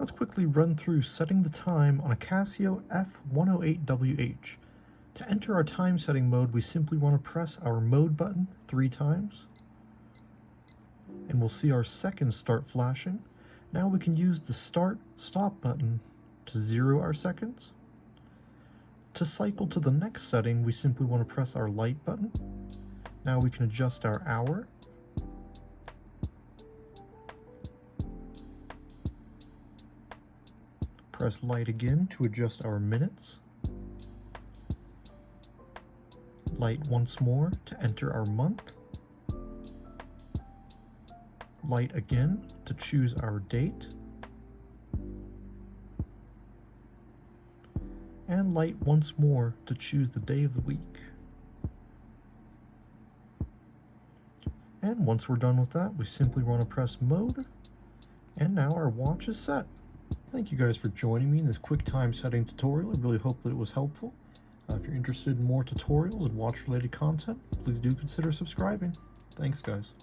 Let's quickly run through setting the time on a Casio F-108WH. To enter our time setting mode, we simply want to press our mode button 3 times, and we'll see our seconds start flashing. Now we can use the start/stop button to 0 our seconds. To cycle to the next setting, we simply want to press our light button. Now we can adjust our hour. Press light again to adjust our minutes. Light once more to enter our month. Light again to choose our date. And light once more to choose the day of the week. And once we're done with that, we simply want to press mode, and now our watch is set. Thank you guys for joining me in this quick time setting tutorial. I really hope that it was helpful. If you're interested in more tutorials and watch related content, please do consider subscribing. Thanks guys.